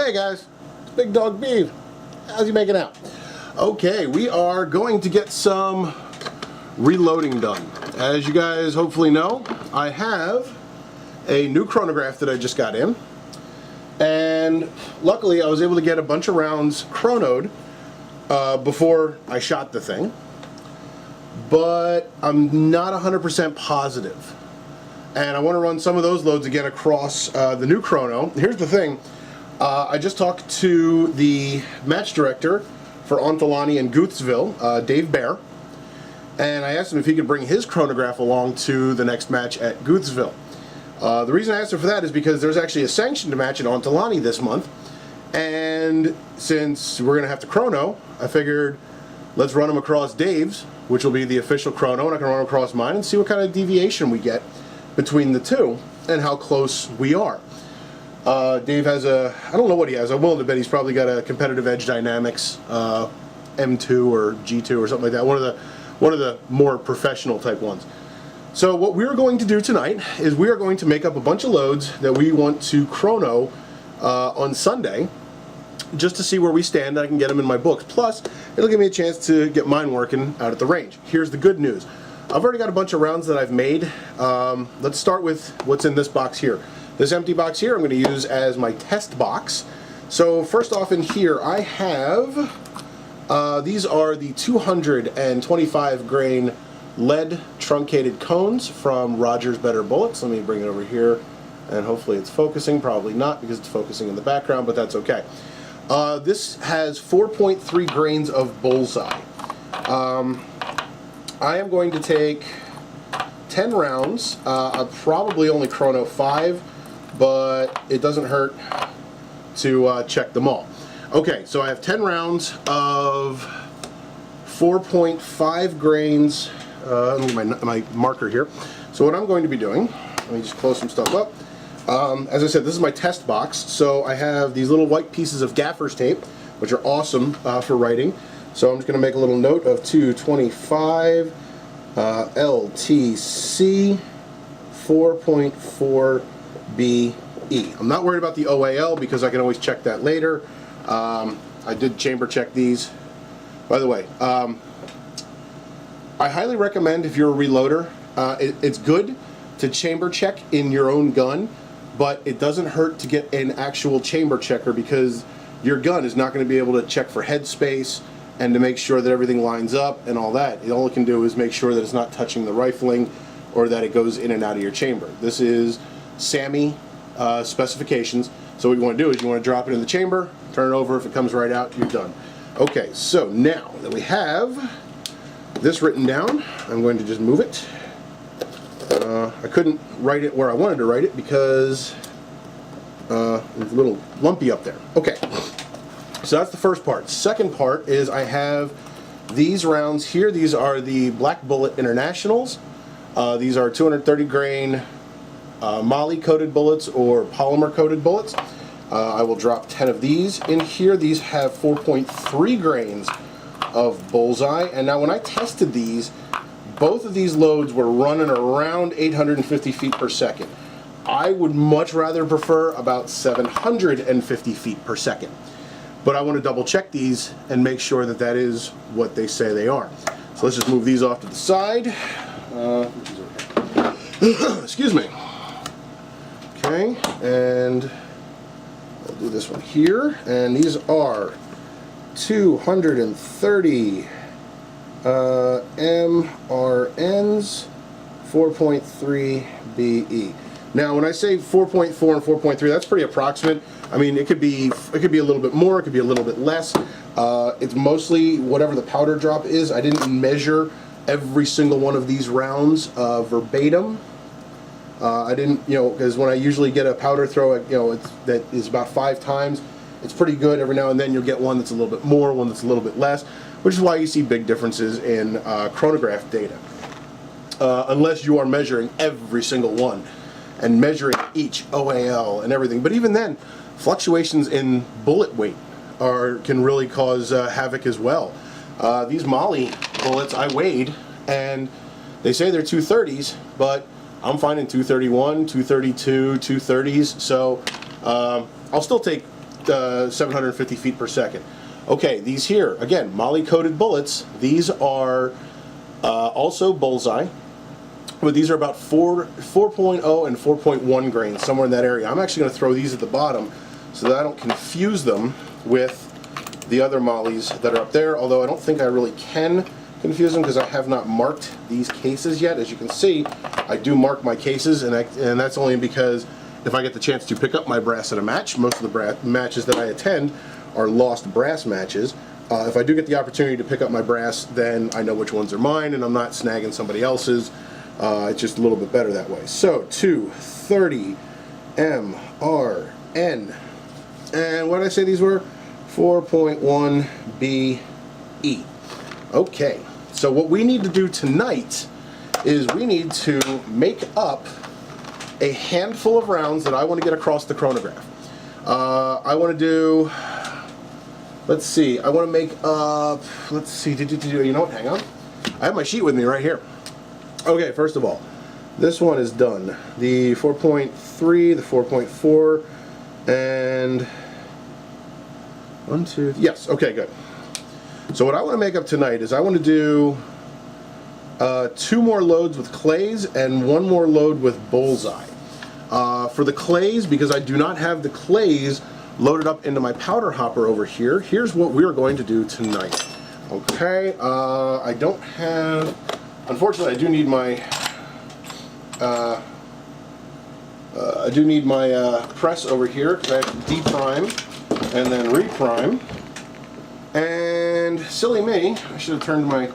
Hey guys, it's Big Dog Beef. How's he making out? Okay, we are going to get some reloading done. As you guys hopefully know, I have a new chronograph that I just got in, and luckily I was able to get a bunch of rounds chronoed before I shot the thing, but I'm not 100% positive, and I want to run some of those loads again across the new chrono. Here's the thing, I just talked to the match director for Ontolani and Guthsville, Dave Bear, and I asked him if he could bring his chronograph along to the next match at Guthsville. The reason I asked him for that is because there's actually a sanctioned match at Ontolani this month, and since we're going to have to chrono, I figured let's run them across Dave's, which will be the official chrono, and I can run them across mine and see what kind of deviation we get between the two and how close we are. Dave has I don't know what he has. I'm willing to bet he's probably got a Competitive Edge Dynamics M2 or G2 or something like that. One of the more professional type ones. So what we're going to do tonight is we are going to make up a bunch of loads that we want to chrono on Sunday, just to see where we stand. I can get them in my books. Plus, it'll give me a chance to get mine working out at the range. Here's the good news. I've already got a bunch of rounds that I've made. Let's start with what's in this box here. This empty box here I'm going to use as my test box. So first off in here I have, these are the 225 grain lead truncated cones from Rogers Better Bullets. Let me bring it over here and hopefully it's focusing. Probably not because it's focusing in the background, but that's okay. This has 4.3 grains of bullseye. I am going to take 10 rounds. I'll probably only chrono 5, but it doesn't hurt to check them all. Okay, so I have 10 rounds of 4.5 grains. My marker here. So what I'm going to be doing, let me just close some stuff up. As I said, this is my test box, so I have these little white pieces of gaffer's tape, which are awesome for writing. So I'm just going to make a little note of 225 LTC 4.4 BE. I'm not worried about the OAL because I can always check that later. I did chamber check these. By the way, I highly recommend, if you're a reloader, it's good to chamber check in your own gun, but it doesn't hurt to get an actual chamber checker because your gun is not going to be able to check for headspace and to make sure that everything lines up and all that. All it can do is make sure that it's not touching the rifling or that it goes in and out of your chamber. This is SAMI specifications. So what you want to do is you want to drop it in the chamber, turn it over. If it comes right out, you're done. Okay, so now that we have this written down, I'm going to just move it. I couldn't write it where I wanted to write it because it's a little lumpy up there. Okay, so that's the first part. Second part is I have these rounds here. These are the Black Bullet Internationals. These are 230 grain moly coated bullets or polymer coated bullets. I will drop 10 of these in here. These have 4.3 grains of bullseye, and now when I tested these, both of these loads were running around 850 feet per second. I would much rather prefer about 750 feet per second, but I want to double check these and make sure that that is what they say they are. So let's just move these off to the side. Excuse me. Okay, and I'll do this one here, and these are 230 MRNs 4.3 BE. Now when I say 4.4 and 4.3, that's pretty approximate. I mean, it could be a little bit more, it could be a little bit less. It's mostly whatever the powder drop is. I didn't measure every single one of these rounds verbatim. I didn't, because when I usually get a powder throw, that is about 5 times. It's pretty good. Every now and then you'll get one that's a little bit more, one that's a little bit less, which is why you see big differences in chronograph data. Unless you are measuring every single one and measuring each OAL and everything. But even then, fluctuations in bullet weight can really cause havoc as well. These moly bullets I weighed, and they say they're 230s, but I'm finding 231, 232, 230s. So I'll still take 750 feet per second. Okay, these here, again, moly-coated bullets. These are also bullseye, but these are about 4.0 and 4.1 grains, somewhere in that area. I'm actually going to throw these at the bottom so that I don't confuse them with the other mollies that are up there, although I don't think I really can confuse them because I have not marked these cases yet. As you can see, I do mark my cases, and that's only because if I get the chance to pick up my brass at a match, most of the matches that I attend are lost brass matches. If I do get the opportunity to pick up my brass, then I know which ones are mine and I'm not snagging somebody else's. It's just a little bit better that way. So 230 MRN. And what did I say these were? 4.1 BE. Okay, so what we need to do tonight is we need to make up a handful of rounds that I want to get across the chronograph. I want to do, let's see, I want to make up, let's see, you know what, hang on. I have my sheet with me right here. Okay, first of all, this one is done. The 4.3, the 4.4, and 1, 2, yes, okay, good. So what I want to make up tonight is I want to do 2 more loads with clays and 1 more load with bullseye. For the clays, because I do not have the clays loaded up into my powder hopper over here, here's what we're going to do tonight. Okay, I don't have, unfortunately I do need my press over here because I have to deprime and then reprime. And silly me, I should have turned my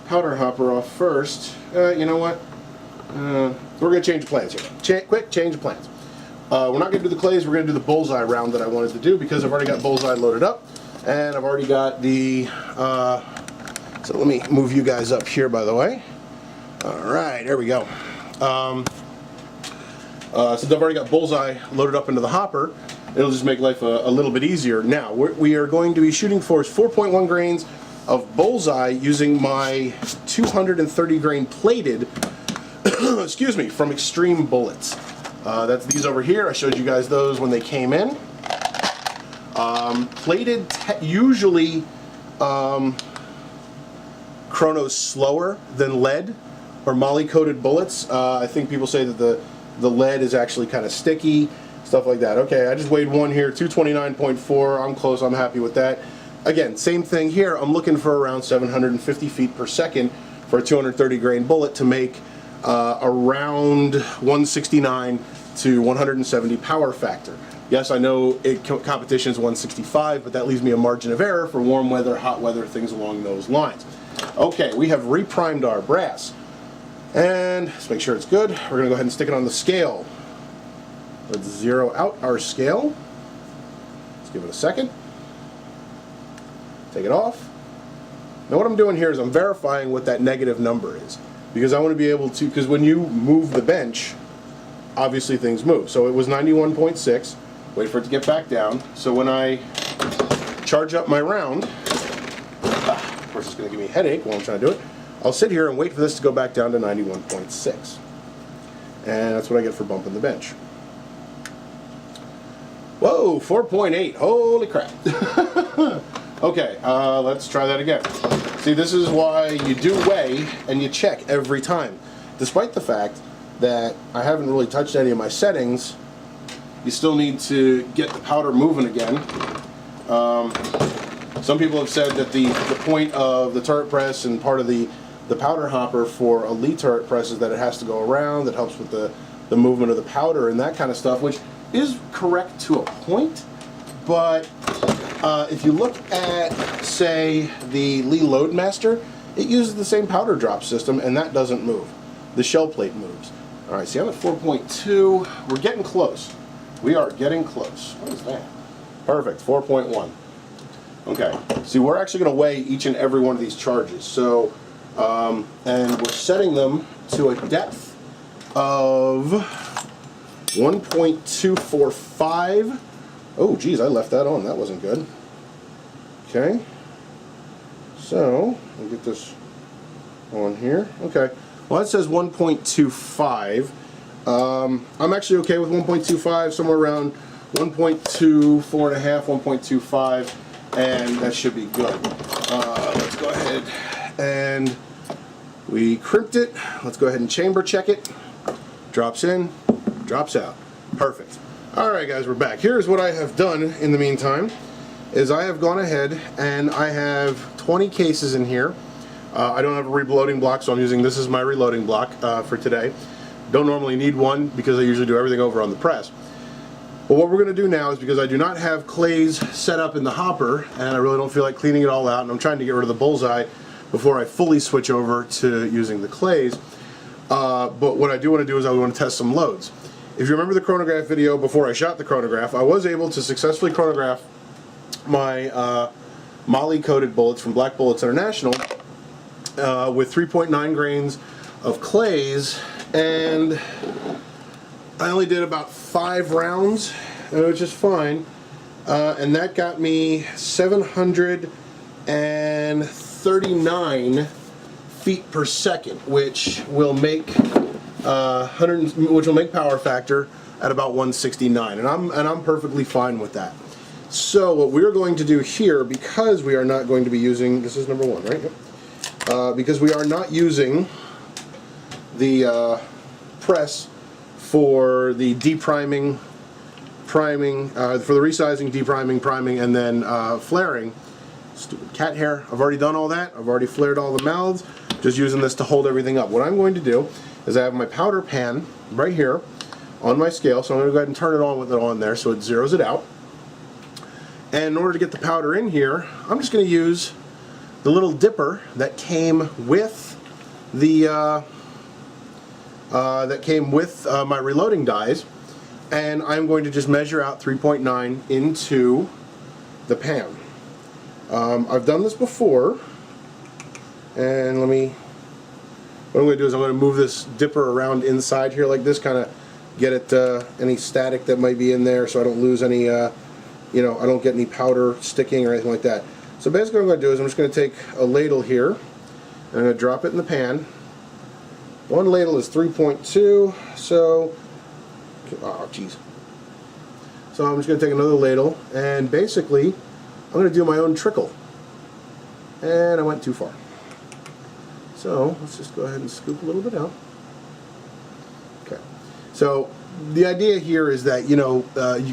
powder hopper off first. You know what? We're going to change plans here. Quick change of plans. We're not going to do the clays, we're going to do the bullseye round that I wanted to do because I've already got bullseye loaded up. And I've already got the, so let me move you guys up here by the way. Alright, there we go. Since I've already got bullseye loaded up into the hopper, it'll just make life a little bit easier. Now, we are going to be shooting for 4.1 grains of bullseye using my 230 grain plated, excuse me, from Extreme Bullets. That's these over here. I showed you guys those when they came in. Plated usually chrono's slower than lead or moly-coated bullets. I think people say that the lead is actually kind of sticky, stuff like that. Okay, I just weighed one here, 229.4. I'm close, I'm happy with that. Again, same thing here. I'm looking for around 750 feet per second for a 230 grain bullet to make around 169 to 170 power factor. Yes, I know competition is 165, but that leaves me a margin of error for warm weather, hot weather, things along those lines. Okay, we have reprimed our brass. And let's make sure it's good. We're going to go ahead and stick it on the scale. Let's zero out our scale. Let's give it a second. Take it off. Now what I'm doing here is I'm verifying what that negative number is. Because I want to be able to, because when you move the bench, obviously things move. So it was 91.6. Wait for it to get back down. So when I charge up my round, of course it's going to give me a headache while I'm trying to do it, I'll sit here and wait for this to go back down to 91.6. And that's what I get for bumping the bench. Whoa, 4.8. Holy crap. Okay, let's try that again. See, this is why you do weigh and you check every time. Despite the fact that I haven't really touched any of my settings, you still need to get the powder moving again. Some people have said that the point of the turret press and part of the powder hopper for a Lee turret press is that it has to go around. That helps with the movement of the powder and that kind of stuff, which is correct to a point. But if you look at, say, the Lee Loadmaster, it uses the same powder drop system, and that doesn't move. The shell plate moves. All right, see, I'm at 4.2. We're getting close. We are getting close. What is that? Perfect, 4.1. Okay, see, we're actually going to weigh each and every one of these charges. So, and we're setting them to a depth of 1.245. Oh, geez, I left that on. That wasn't good. Okay. So, I'll get this on here. Okay. Well, it says 1.25. I'm actually okay with 1.25, somewhere around 1.24 and a half, 1.25, and that should be good. Let's go ahead and we crimped it. Let's go ahead and chamber check it. Drops in, drops out. Perfect. Alright guys, we're back. Here's what I have done in the meantime, is I have gone ahead and I have 20 cases in here. I don't have a reloading block, so I'm using this as my reloading block for today. Don't normally need one because I usually do everything over on the press. But what we're going to do now is, because I do not have clays set up in the hopper and I really don't feel like cleaning it all out, and I'm trying to get rid of the bullseye before I fully switch over to using the clays. But what I do want to do is I want to test some loads. If you remember the chronograph video before I shot the chronograph, I was able to successfully chronograph my moly coated bullets from Black Bullets International with 3.9 grains of clays, and I only did about 5 rounds, which is fine, and that got me 739 feet per second, which will make power factor at about 169, and I'm perfectly fine with that. So what we're going to do here, because we are not going to be using, this is number 1, right? Yep. Because we are not using the press for the depriming, priming, for the resizing, depriming, priming, and then flaring. Stupid cat hair. I've already done all that. I've already flared all the mouths. Just using this to hold everything up. What I'm going to do is I have my powder pan right here on my scale, so I'm going to go ahead and turn it on with it on there so it zeroes it out. And in order to get the powder in here, I'm just going to use the little dipper that came with the my reloading dies, and I'm going to just measure out 3.9 into the pan. I've done this before, and what I'm going to do is I'm going to move this dipper around inside here like this, kind of get it any static that might be in there, so I don't lose any, I don't get any powder sticking or anything like that. So basically what I'm going to do is I'm just going to take a ladle here, and I'm going to drop it in the pan. One ladle is 3.2, so, oh jeez. So I'm just going to take another ladle, and basically I'm going to do my own trickle. And I went too far. So let's just go ahead and scoop a little bit out. Okay. So the idea here is that, you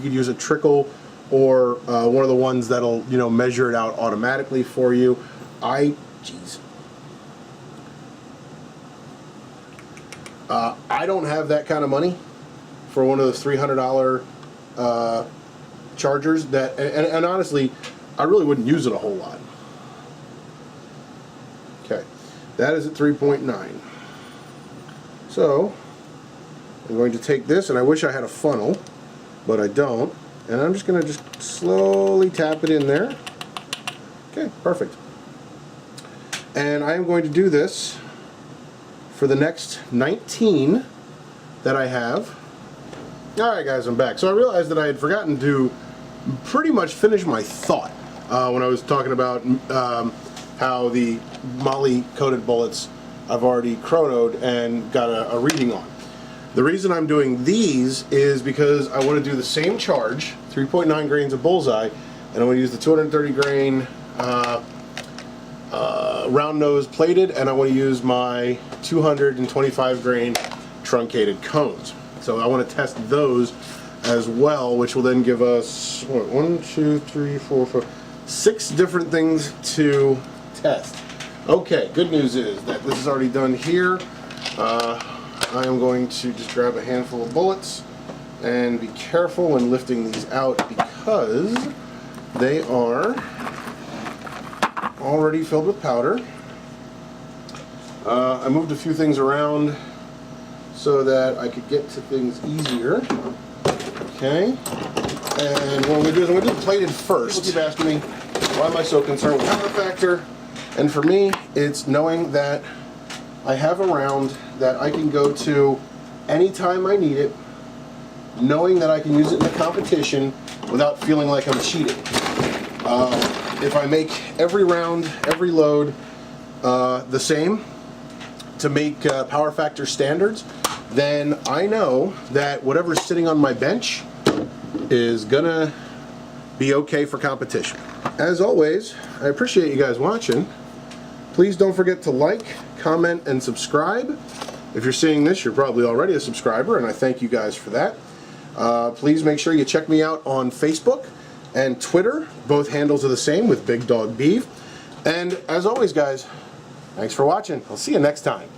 could use a trickle or one of the ones that'll, measure it out automatically for you. I don't have that kind of money for one of those $300 chargers that, and honestly, I really wouldn't use it a whole lot. Okay, that is at 3.9. So I'm going to take this, and I wish I had a funnel, but I don't, and I'm just going to just slowly tap it in there. Okay, perfect. And I am going to do this for the next 19 that I have. Alright guys, I'm back. So I realized that I had forgotten to pretty much finish my thought when I was talking about how the moly coated bullets I've already chronoed and got a reading on. The reason I'm doing these is because I want to do the same charge, 3.9 grains of bullseye, and I'm going to use the 230 grain round nose plated, and I want to use my 225 grain truncated cones. So I want to test those as well, which will then give us, what, 1, 2, 3, 4, 5, 6 different things to test. Okay, good news is that this is already done here. I am going to just grab a handful of bullets and be careful when lifting these out because they are already filled with powder. I moved a few things around so that I could get to things easier. Okay, and what I'm going to do is I'm going to do the plated first. People keep asking me, why am I so concerned with power factor? And for me, it's knowing that I have a round that I can go to anytime I need it, knowing that I can use it in a competition without feeling like I'm cheating. If I make every round, every load the same to make power factor standards, then I know that whatever's sitting on my bench is gonna be okay for competition. As always, I appreciate you guys watching. Please don't forget to like, comment, and subscribe. If you're seeing this, you're probably already a subscriber, and I thank you guys for that. Please make sure you check me out on Facebook and Twitter. Both handles are the same, with Big Dog Beef. And as always, guys, thanks for watching. I'll see you next time.